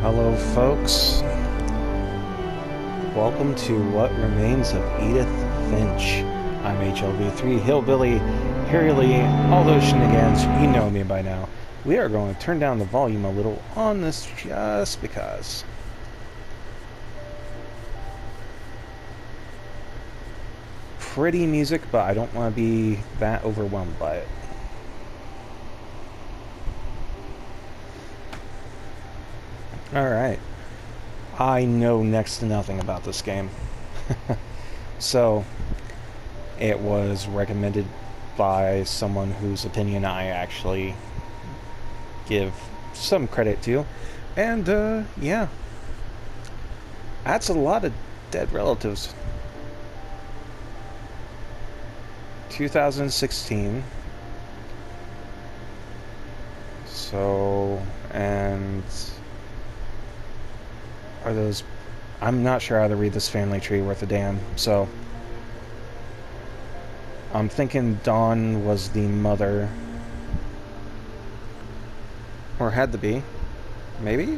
Hello, folks. Welcome to What Remains of Edith Finch. I'm HLBIII, Hillbilly, Harry, all those shenanigans. You know me by now. We are going to turn down the volume a little on this just because. Pretty music, but I don't want to be that overwhelmed by it. Alright. I know next to nothing about this game. So, it was recommended by someone whose opinion I actually give some credit to. And, yeah. That's a lot of dead relatives. 2016. So, and are those... I'm not sure how to read this family tree worth a damn, so I'm thinking Dawn was the mother. Or had to be. Maybe?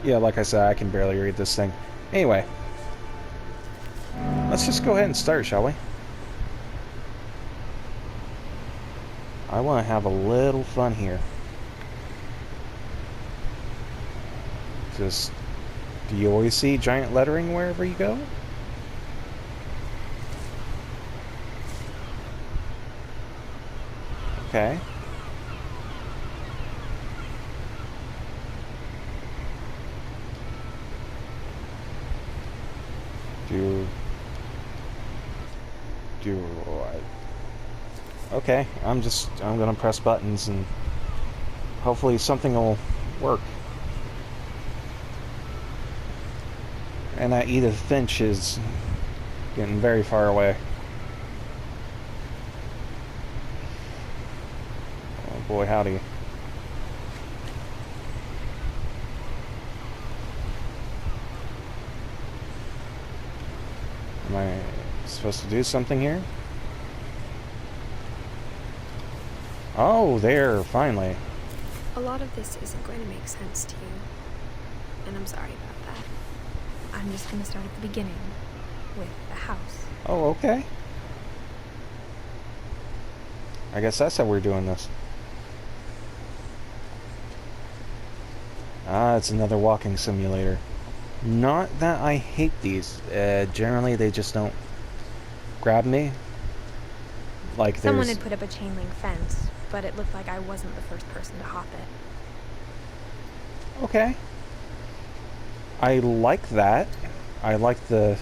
Yeah, like I said, I can barely read this thing. Anyway. Let's just go ahead and start, shall we? I want to have a little fun here. Just, do you always see giant lettering wherever you go? Okay. Okay, I'm gonna press buttons and hopefully something will work. And that Edith Finch is getting very far away. Oh boy, howdy. Am I supposed to do something here? Oh, there, finally. A lot of this isn't going to make sense to you, and I'm sorry about that. I'm just going to start at the beginning, with the house. Oh, okay. I guess that's how we're doing this. Ah, it's another walking simulator. Not that I hate these. Generally, they just don't grab me. Like Someone had put up a chain link fence, but it looked like I wasn't the first person to hop it. Okay. I like that. I like the...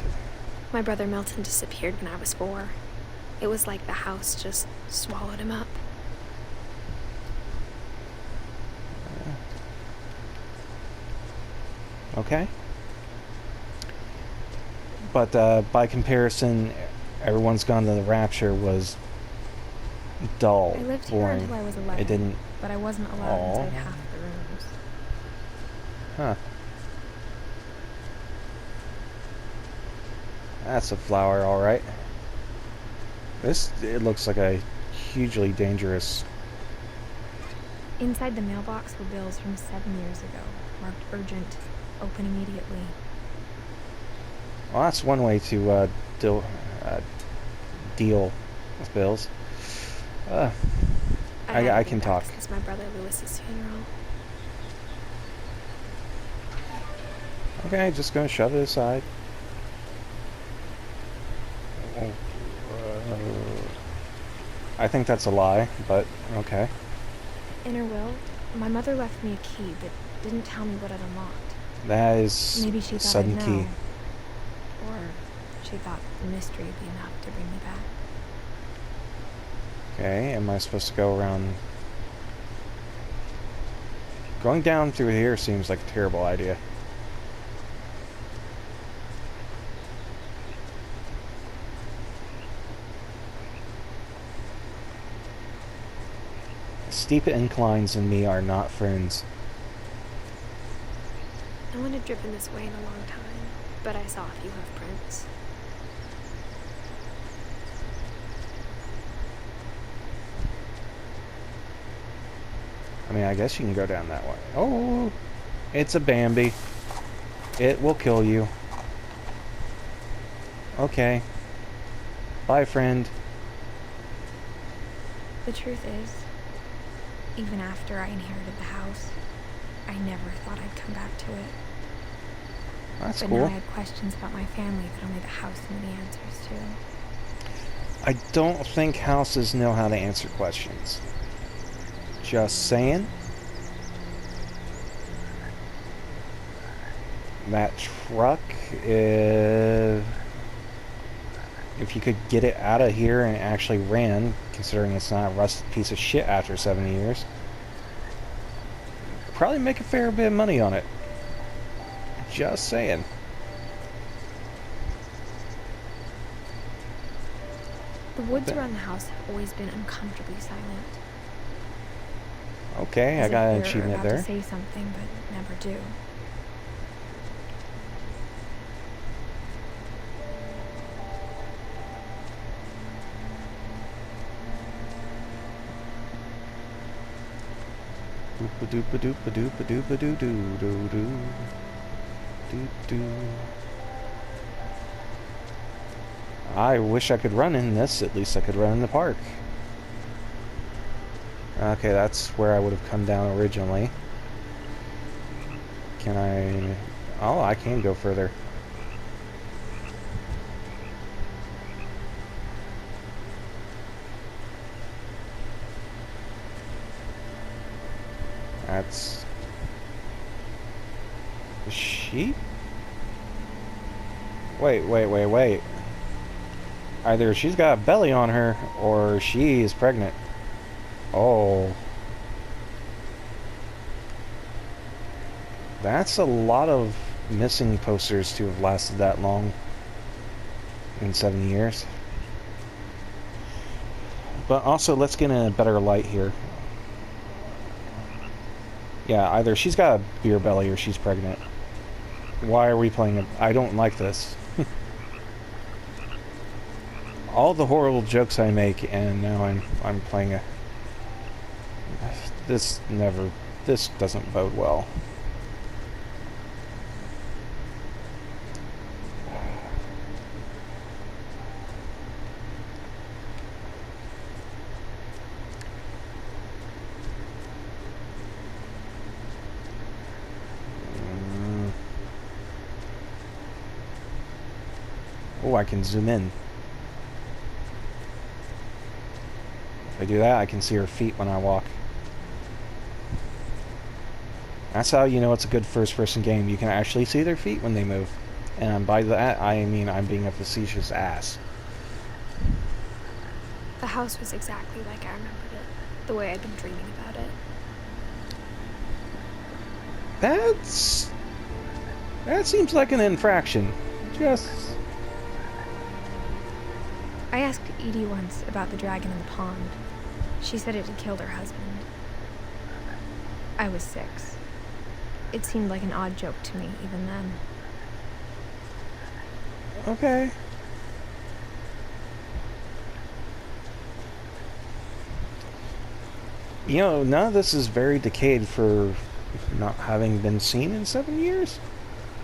My brother Milton disappeared when I was 4. It was like the house just swallowed him up. Okay. But by comparison, Everyone's Gone to the Rapture was dull, I lived boring. here until I was 11, It didn't... but I wasn't allowed inside half the rooms. Huh. That's a flower, alright. It looks like a hugely dangerous... Inside the mailbox were bills from 7 years ago, marked urgent, open immediately. Well, that's one way to deal with bills. I can talk. Since my brother Lewis's funeral. Okay, just gonna shove it aside. I think that's a lie, but okay. In her will, my mother left me a key, but didn't tell me what it unlocked. That is maybe she thought sudden I'd key. know. Or she thought the mystery would be enough to bring me back. Okay, am I supposed to go around? Going down through here seems like a terrible idea. Steep inclines and me are not friends. No one had driven this way in a long time, but I saw a few hoof prints. mean, I guess you can go down that way. Oh, it's a Bambi. It will kill you. Okay. Bye, friend. The truth is, even after I inherited the house, I never thought I'd come back to it. That's But cool. now I had questions about my family that only the house knew the answers to. I don't think houses know how to answer questions. Just saying. That truck, if you could get it out of here and it actually ran, considering it's not a rusted piece of shit after 70 years, probably make a fair bit of money on it. Just saying. The woods around the house have always been uncomfortably silent. Okay, As I got an if they're achievement about there. to say something, but never do. I wish I could run in this. At least I could run in the park. Okay, that's where I would have come down originally. Can I... Oh, I can go further. That's... a sheep? Wait. Either she's got a belly on her, or she is pregnant. Oh. That's a lot of missing posters to have lasted that long. In 7 years. But also, let's get in a better light here. Yeah, either she's got a beer belly or she's pregnant. Why are we playing it? I don't like this. All the horrible jokes I make, and now I'm playing a... This doesn't bode well. Oh, I can zoom in. If I do that, I can see her feet when I walk. That's how you know it's a good first-person game. You can actually see their feet when they move. And by that, I mean I'm being a facetious ass. The house was exactly like I remembered it, the way I'd been dreaming about it. That seems like an infraction. I asked Edie once about the dragon in the pond. She said it had killed her husband. I was 6. It seemed like an odd joke to me, even then. Okay. You know, none of this is very decayed for not having been seen in 7 years.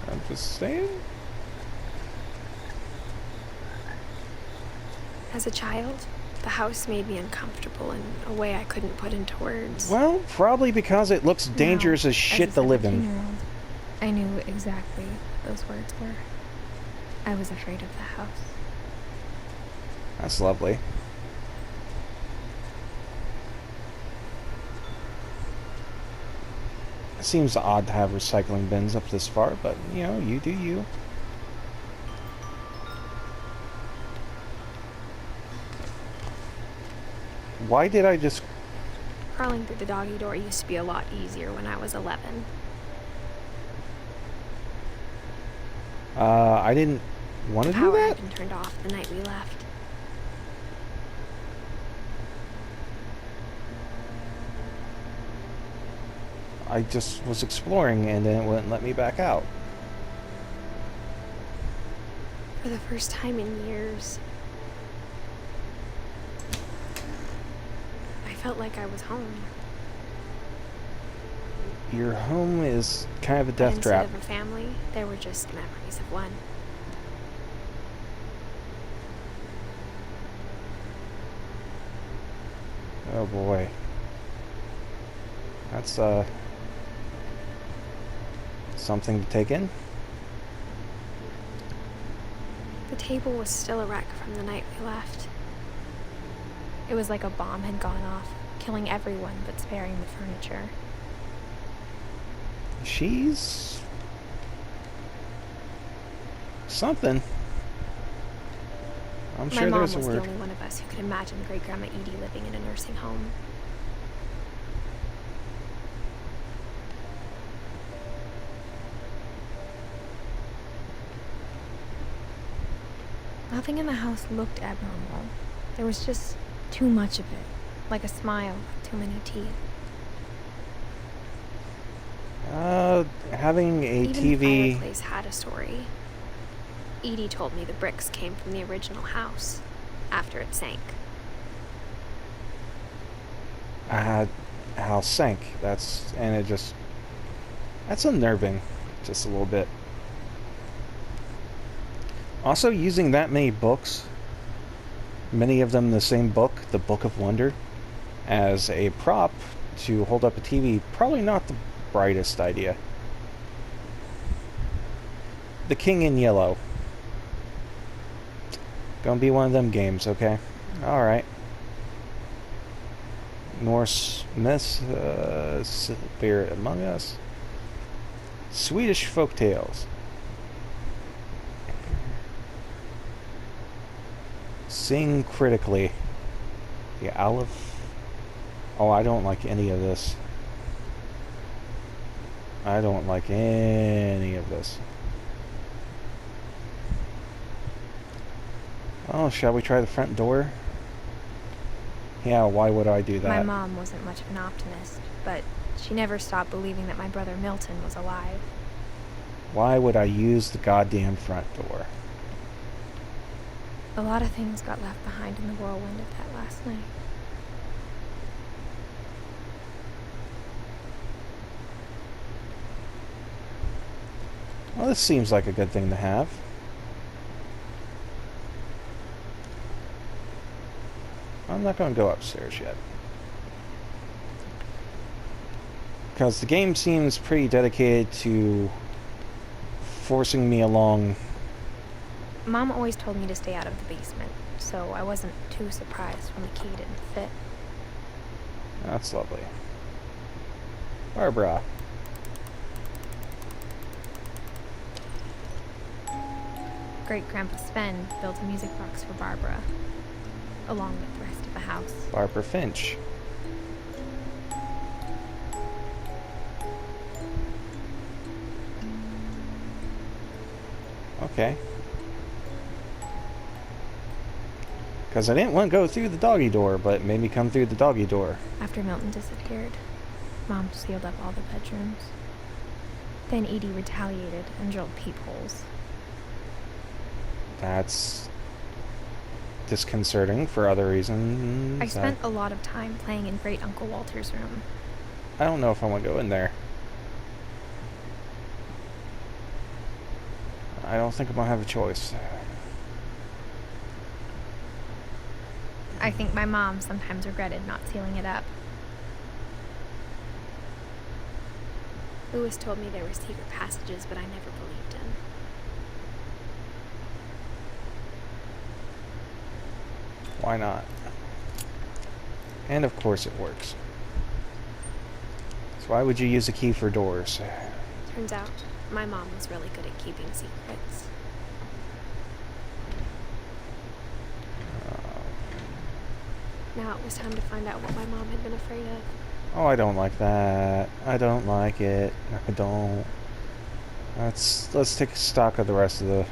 I'm just saying. As a child, the house made me uncomfortable in a way I couldn't put into words. Well, probably because it looks dangerous as shit to live in. I knew exactly what those words were. I was afraid of the house. That's lovely. It seems odd to have recycling bins up this far, but, you know, you do you. Why did I just... Crawling through the doggy door used to be a lot easier when I was 11. I didn't want to do Power that? had been turned off the night we left. I just was exploring and then it wouldn't let me back out. For the first time in years, I felt like I was home. Your home is kind of a But death instead trap. of a family, there were just memories of one. Oh boy. That's something to take in. The table was still a wreck from the night we left. It was like a bomb had gone off, killing everyone but sparing the furniture. She's something. I'm sure My mom there's a was the word. only one of us who could imagine Great-Grandma Edie living in a nursing home. Nothing in the house looked abnormal. There was just too much of it, like a smile with too many teeth. Having a Even TV. the fireplace had a story. Edie told me the bricks came from the original house, after it sank. House sank. That's unnerving, just a little bit. Also, using that many books, many of them the same book, the Book of Wonder, as a prop to hold up a TV, probably not the brightest idea. The King in Yellow. Gonna be one of them games, okay? Alright. Norse myths, Spirit Among Us. Swedish folktales. Sing critically. The Aleph. Oh, I don't like any of this. I don't like any of this. Oh, shall we try the front door? Yeah, why would I do that? My mom wasn't much of an optimist, but she never stopped believing that my brother Milton was alive. Why would I use the goddamn front door? A lot of things got left behind in the whirlwind of that last night. Well, this seems like a good thing to have. I'm not going to go upstairs yet. Because the game seems pretty dedicated to forcing me along. Mom always told me to stay out of the basement, so I wasn't too surprised when the key didn't fit. That's lovely. Barbara. Great-Grandpa Sven built a music box for Barbara, along with the rest of the house. Barbara Finch. Okay. Because I didn't want to go through the doggy door, but it made me come through the doggy door. After Milton disappeared, Mom sealed up all the bedrooms. Then Edie retaliated and drilled peepholes. That's disconcerting for other reasons. I spent a lot of time playing in Great Uncle Walter's room. I don't know if I want to go in there. I don't think I'm going to have a choice. I think my mom sometimes regretted not sealing it up. Lewis told me there were secret passages, but I never believed him. Why not? And of course it works. So why would you use a key for doors? Turns out, my mom was really good at keeping secrets. Now it was time to find out what my mom had been afraid of. Oh, I don't like that. I don't like it. I don't. Let's take stock of the rest of the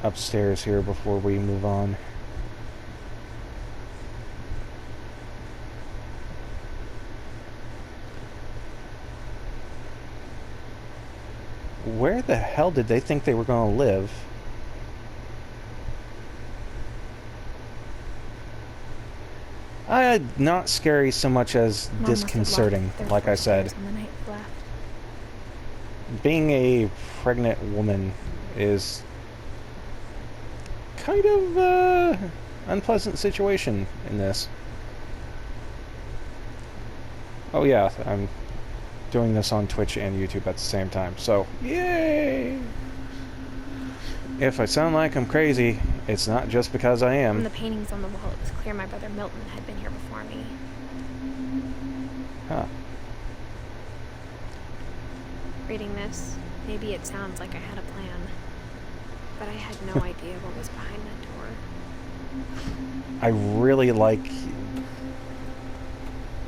upstairs here before we move on. Where the hell did they think they were going to live? not scary so much as Mom must have disconcerting, locked their like I forced said. doors on the night we left. Being a pregnant woman is kind of unpleasant situation in this. Oh yeah, I'm doing this on Twitch and YouTube at the same time, so yay! If I sound like I'm crazy, it's not just because I From am. the paintings on the wall, it was clear my brother Milton had been here before me. Huh. Reading this, maybe it sounds like I had a plan, but I had no idea what was behind that door. I really like...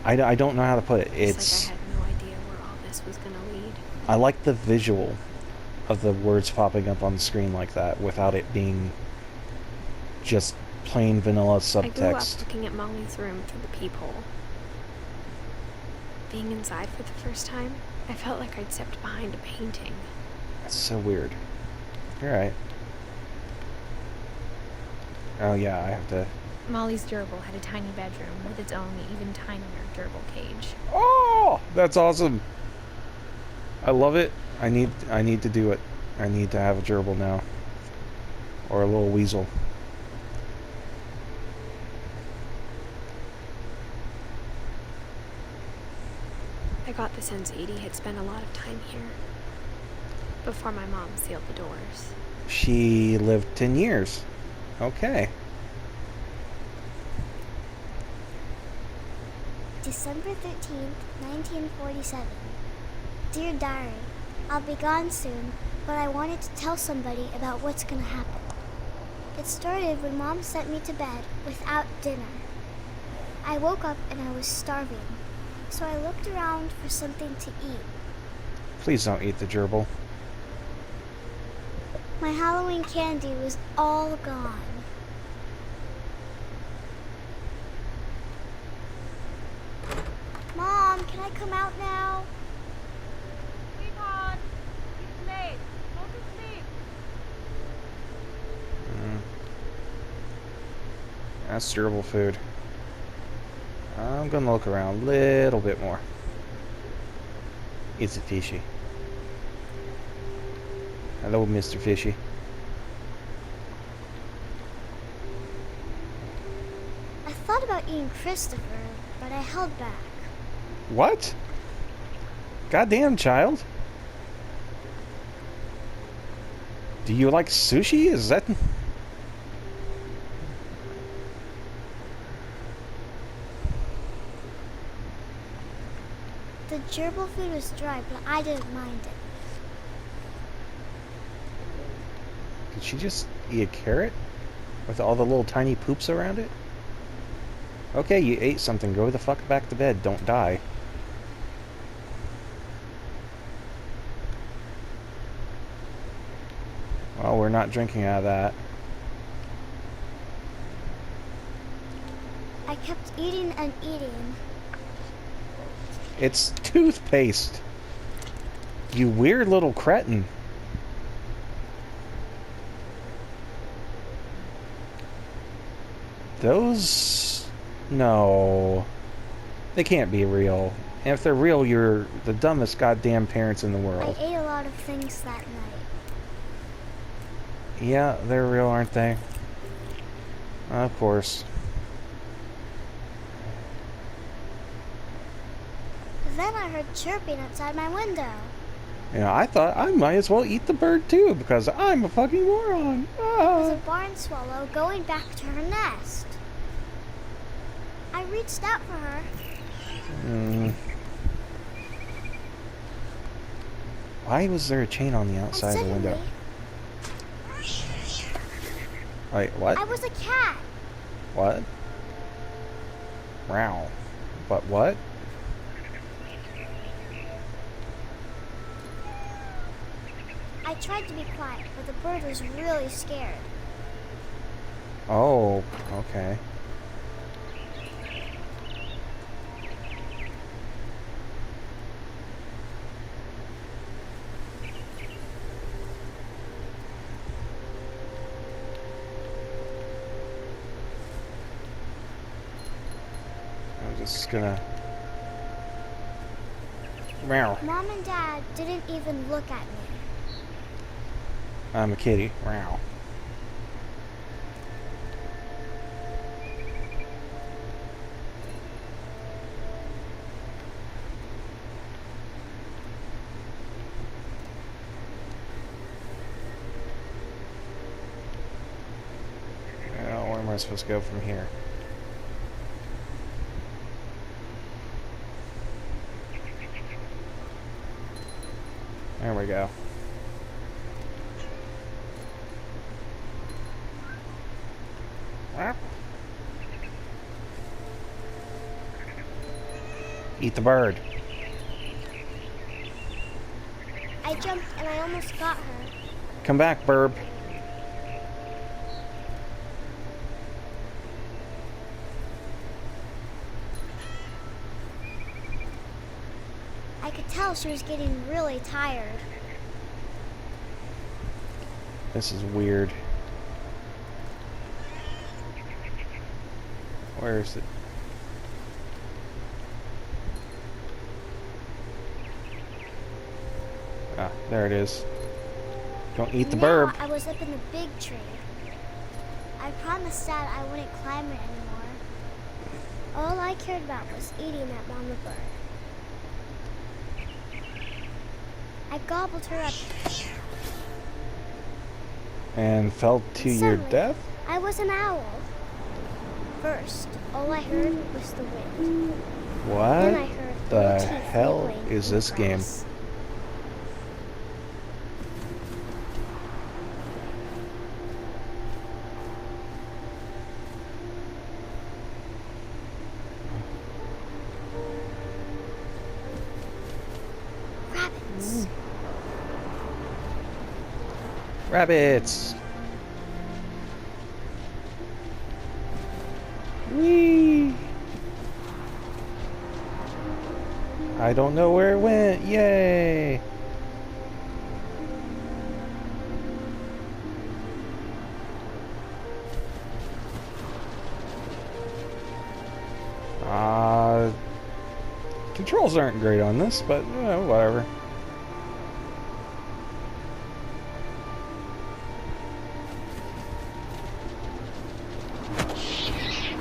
I don't know how to put it. It's like I had no idea where all this was gonna lead. I like the visual of the words popping up on the screen like that without it being just plain vanilla I grew up subtext. looking at Molly's room through the peephole. Being inside for the first time, I felt like I'd stepped behind a painting. That's so weird. You're right. Oh yeah, I have to... Molly's gerbil had a tiny bedroom with its own even tinier gerbil cage. Oh! That's awesome! I love it. I need to do it. I need to have a gerbil now. Or a little weasel. I got the sense Edie had spent a lot of time here before my mom sealed the doors. She lived 10 years. Okay. December 13th, 1947. Dear Diary, I'll be gone soon, but I wanted to tell somebody about what's gonna happen. It started when Mom sent me to bed without dinner. I woke up and I was starving, so I looked around for something to eat. Please don't eat the gerbil. My Halloween candy was all gone. Mom, can I come out now? Sweetheart, it's late. Go to sleep. That's gerbil food. I'm gonna look around a little bit more. It's a fishy. Hello, Mr. Fishy. I thought about eating Christopher, but I held back. What? Goddamn, child. Do you like sushi? Is that... The gerbil food was dry, but I didn't mind it. Did she just eat a carrot? With all the little tiny poops around it? Okay, you ate something. Go the fuck back to bed. Don't die. Well, we're not drinking out of that. I kept eating and eating. It's toothpaste. You weird little cretin. Those... No. They can't be real. And if they're real, you're the dumbest goddamn parents in the I world. ate a lot of things that night. Yeah, they're real, aren't they? Of course. Then I heard chirping outside my window. You know, I thought I might as well eat the bird too, because I'm a fucking moron. It was a Ah. barn swallow going back to her nest. I reached out for her. Why was there a chain on the outside of the Suddenly, window? Wait, what? I was a cat. What? Wow. But what? I tried to be quiet, but the bird was really scared. Oh, okay. just gonna... Meow. Mom and Dad didn't even look at me. I'm a kitty. Meow. Now, where am I supposed to go from here? There we go. Eat the bird. I jumped and I almost got her. Come back, burb. I could tell she was getting really tired. This is weird. Where is it? Ah, there it is. Don't eat the Now burb. I was up in the big tree. I promised Dad I wouldn't climb it anymore. All I cared about was eating that mama bird. I gobbled her up. And fell to your Suddenly, death? I was an owl. First, all I heard was the wind. Then I What heard the little teeth hell nibbling is in this the game? grass. Rabbits. Rabbits! Whee! I don't know where it went. Yay! Controls aren't great on this, but whatever.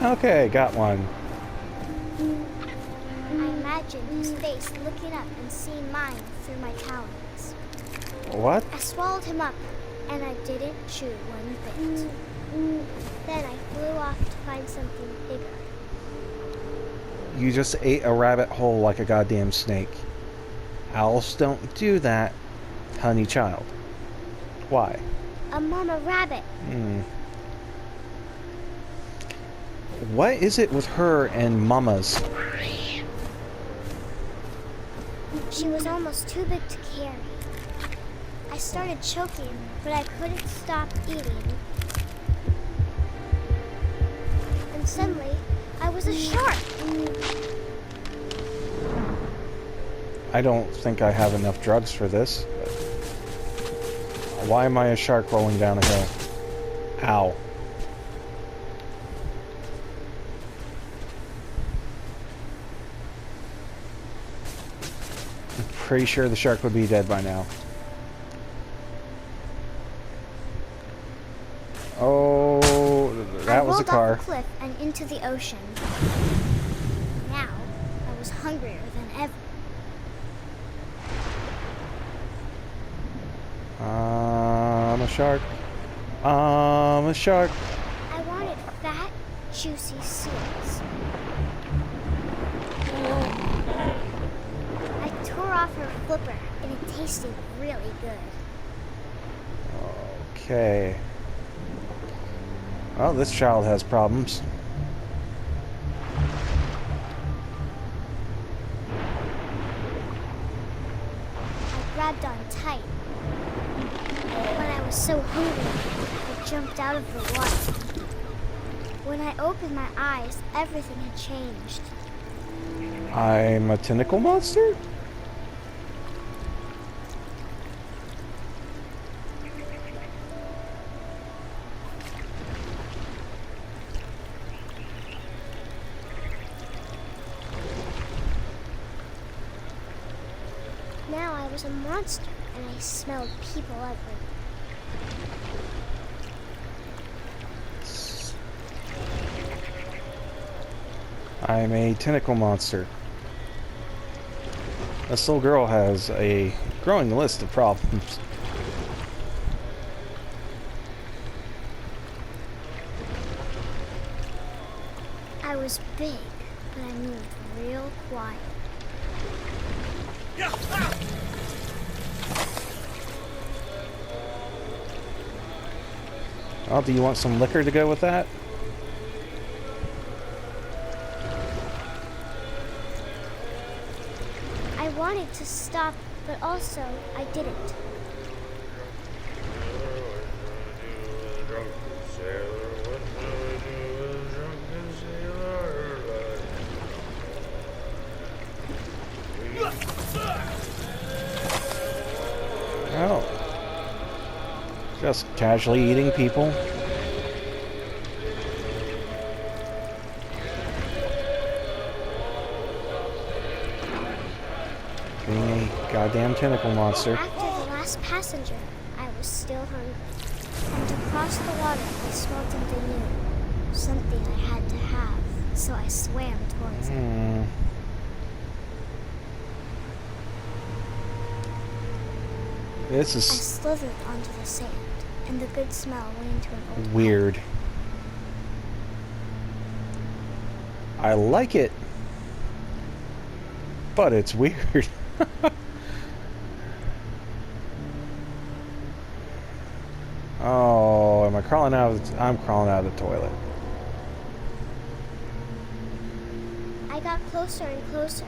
Okay, got one. I imagined his face looking up and seeing mine through my talons. What? I swallowed him up, and I didn't chew one bit. Then I flew off to find something bigger. You just ate a rabbit whole like a goddamn snake. Owls don't do that, honey child. Why? A mama rabbit. What is it with her and mamas? She was almost too big to carry. I started choking, but I couldn't stop eating. And suddenly, I was a shark. I don't think I have enough drugs for this. Why am I a shark rolling down a hill? Ow. I'm pretty sure the shark would be dead by now. Oh, that was a car. I rolled off the cliff and into the ocean. Now, I was hungrier than ever. I'm a shark. I'm a shark. I wanted fat, juicy seals. I tore off her flipper, and it tasted really good. Okay. Well, this child has problems. I grabbed on tight. When I was so hungry, I jumped out of the water. When I opened my eyes, everything had changed. I'm a tentacle monster? Now I was a monster, and I smelled people everywhere. I'm a tentacle monster. This little girl has a growing list of problems. I was big, but I moved real quiet. Oh, do you want some liquor to go with that? I wanted to stop, but also I didn't. Oh. Just casually eating people. Being a goddamn tentacle monster. After the last passenger, I was still hungry. And to cross the water, I smelled something new. Something I had to have, so I swam towards it. This I is slithered onto the sand, and the good smell went into an old weird. I like it, but it's weird. Oh, am I crawling out of the I'm crawling out of the toilet. I got closer and closer.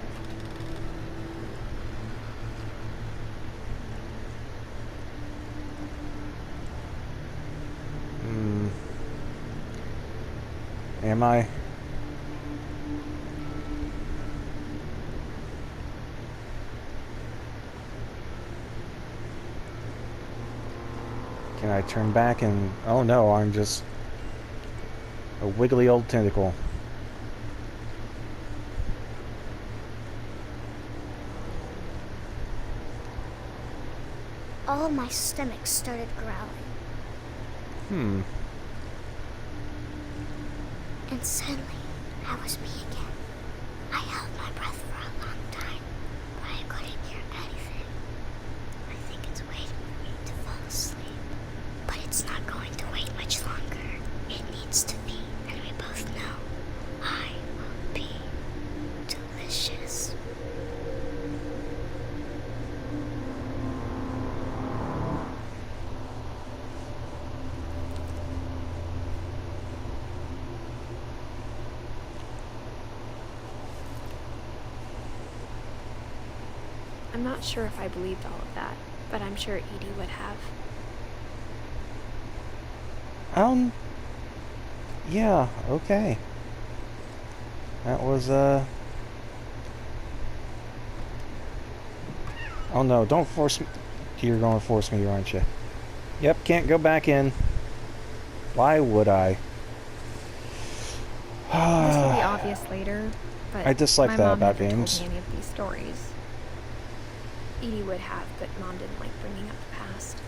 Am I? Can I turn back and... Oh no, I'm just a wiggly old tentacle. All of my stomach started growling. And suddenly, I was me again. I held my breath for a long time, but I couldn't hear anything. I think it's waiting for me to fall asleep. But it's not going to wait much longer. It needs to be, and we both know I will be delicious. I'm not sure if I believed all of that, but I'm sure Edie would have. Yeah, okay. That was, Oh no, don't force me. You're going to force me, aren't you? Yep, can't go back in. Why would I? This will be obvious later, but I dislike my that mom about never games. told me any of these stories. Edie would have, but Mom didn't like bringing up the past.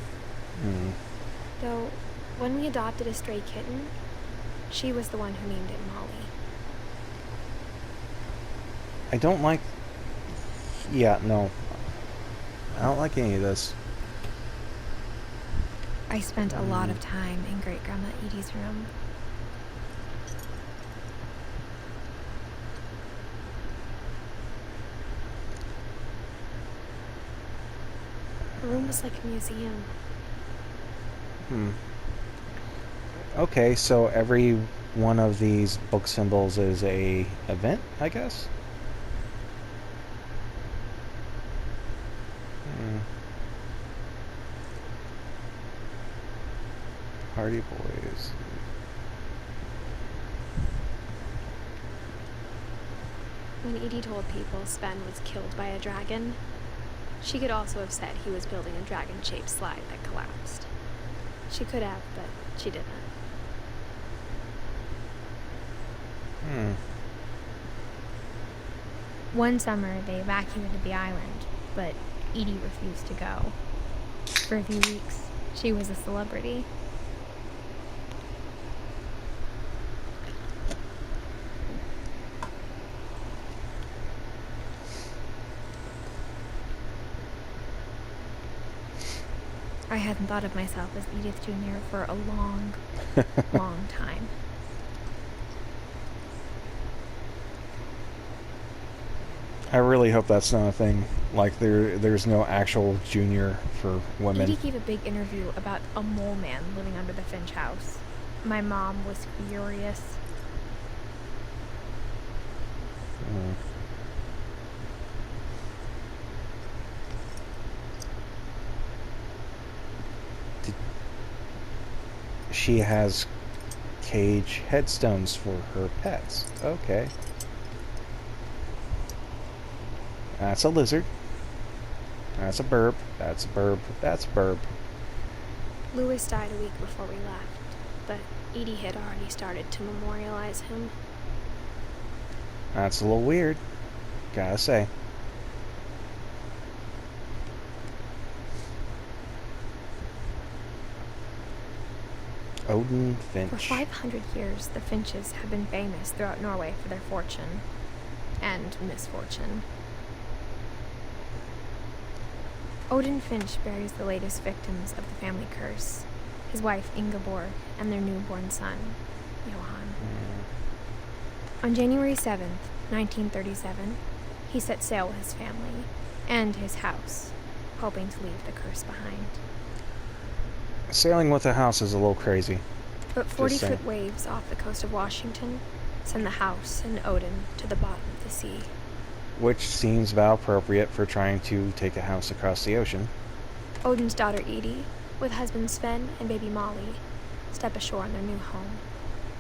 Though, when we adopted a stray kitten, she was the one who named it Molly. I don't like... Yeah, no. I don't like any of this. I spent a lot of time in Great-Grandma Edie's room. Her room was like a museum. Okay, so every one of these book symbols is a event, I guess? Hardy Boys. When Edie told people Sven was killed by a dragon, she could also have said he was building a dragon-shaped slide that collapsed. She could have, but she didn't. One summer, they evacuated the island, but Edie refused to go. For a few weeks, she was a celebrity. I hadn't thought of myself as Edith Jr. for a long, long time. I really hope that's not a thing. Like, there's no actual junior for women. Edie gave a big interview about a mole man living under the Finch house. My mom was furious. Mm. She has cage headstones for her pets. Okay. That's a lizard. That's a burb. That's a burb. That's a burb. Louis died a week before we left, but Edie had already started to memorialize him. That's a little weird. Gotta say. Odin Finch. For 500 years, the Finches have been famous throughout Norway for their fortune and misfortune. Odin Finch buries the latest victims of the family curse, his wife Ingeborg and their newborn son, Johann. On January 7th, 1937, he set sail with his family and his house, hoping to leave the curse behind. Sailing with a house is a little crazy. But Just saying. 40-foot waves off the coast of Washington send the house and Odin to the bottom of the sea. Which seems about appropriate for trying to take a house across the ocean. Odin's daughter Edie, with husband Sven and baby Molly, step ashore on their new home,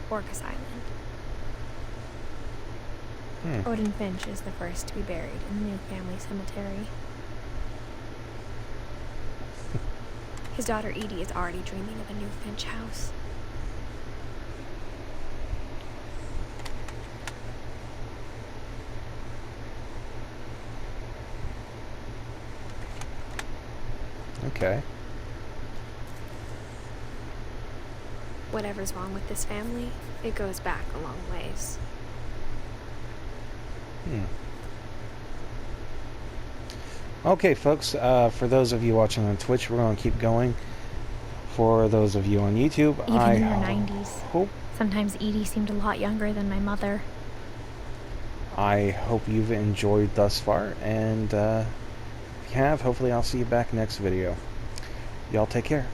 Orcas Island. Odin Finch is the first to be buried in the new family cemetery. His daughter Edie is already dreaming of a new Finch house. Okay. Whatever's wrong with this family, it goes back a long ways. Okay, folks, for those of you watching on Twitch, we're going to keep going. For those of you on YouTube, Even in their 90s. hope Sometimes Edie seemed a lot younger than my mother. I hope you've enjoyed thus far, and if you have, hopefully I'll see you back next video. Y'all take care.